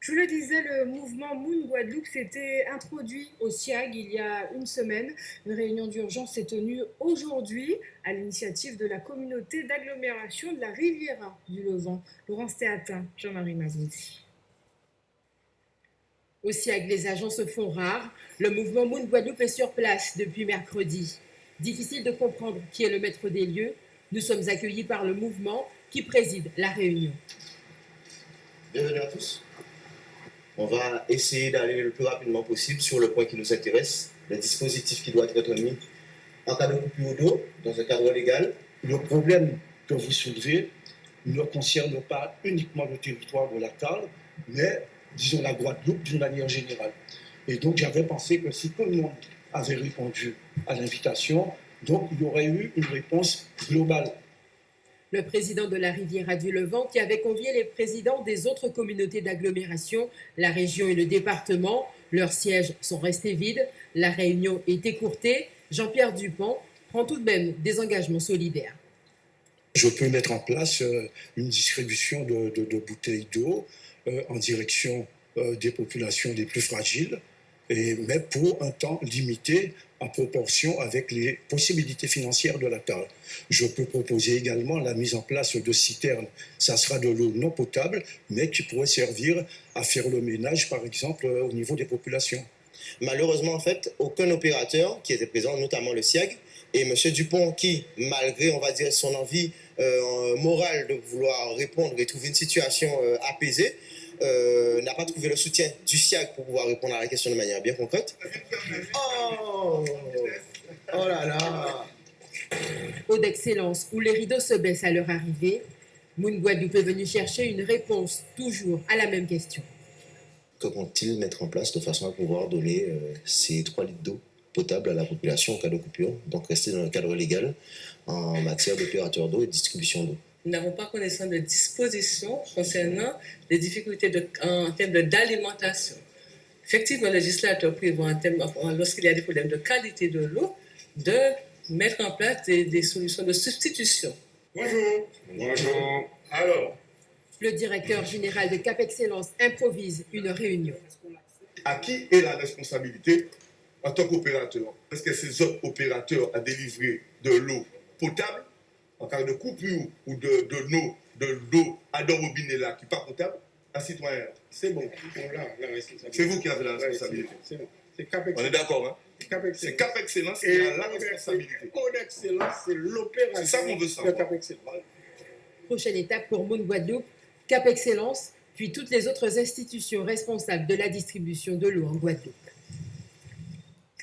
Je vous le disais, le mouvement Moon Guadeloupe s'était introduit au SIAG il y a une semaine. Une réunion d'urgence s'est tenue aujourd'hui à l'initiative de la communauté d'agglomération de la Riviera du Levant. Laurence Théatin, Jean-Marie Mazouzi. Au SIAG, les agents se font rares. Le mouvement Moon Guadeloupe est sur place depuis mercredi. Difficile de comprendre qui est le maître des lieux. Nous sommes accueillis par le mouvement qui préside la réunion. Bienvenue à tous. On va essayer d'aller le plus rapidement possible sur le point qui nous intéresse, le dispositif qui doit être mis en cas de coupure d'eau, dans un cadre légal. Le problème que vous soulevez ne concerne pas uniquement le territoire de la Cale, mais, disons, la Guadeloupe d'une manière générale. Et donc, j'avais pensé que si tout le monde avait répondu à l'invitation, donc il y aurait eu une réponse globale. Le président de la Riviera du Levant qui avait convié les présidents des autres communautés d'agglomération, la région et le département. Leurs sièges sont restés vides. La réunion est écourtée. Jean-Pierre Dupont prend tout de même des engagements solidaires. Je peux mettre en place une distribution de bouteilles d'eau en direction des populations les plus fragiles, mais pour un temps limité en proportion avec les possibilités financières de la Cale. Je peux proposer également la mise en place de citernes. Ça sera de l'eau non potable, mais qui pourrait servir à faire le ménage, par exemple, au niveau des populations. Malheureusement, en fait, aucun opérateur qui était présent, notamment le SIAG, et M. Dupont, qui, malgré, on va dire, son envie morale de vouloir répondre et trouver une situation apaisée, n'a pas trouvé le soutien du SIAG pour pouvoir répondre à la question de manière bien concrète. Oh là là. Eau d'excellence, où les rideaux se baissent à leur arrivée, Moon Guadeloupe est venu chercher une réponse toujours à la même question. Que compte-t-il mettre en place de façon à pouvoir donner ces 3 litres d'eau potable à la population en cas de coupure, donc rester dans le cadre légal en matière d'opérateur d'eau et de distribution d'eau? Nous n'avons pas connaissance de dispositions concernant les difficultés en termes d'alimentation. Effectivement, le législateur prévoit, lorsqu'il y a des problèmes de qualité de l'eau, de mettre en place des solutions de substitution. Bonjour. Bonjour. Alors, le directeur général de Cap Excellence improvise une réunion. À qui est la responsabilité en tant qu'opérateur? Est-ce que ces autres opérateurs à délivrer de l'eau potable en cas de coupure ou de l'eau à d'eau robinet là qui n'est pas potable? Un citoyen, c'est bon. C'est vous qui avez la responsabilité. C'est bon. C'est Cap On est d'accord, hein? C'est Cap Excellence qui a la responsabilité. Cap Excellence, c'est l'opération. C'est ça qu'on veut savoir. Cap Excellence. Prochaine étape pour Moon Guadeloupe, Cap Excellence, puis toutes les autres institutions responsables de la distribution de l'eau en Guadeloupe.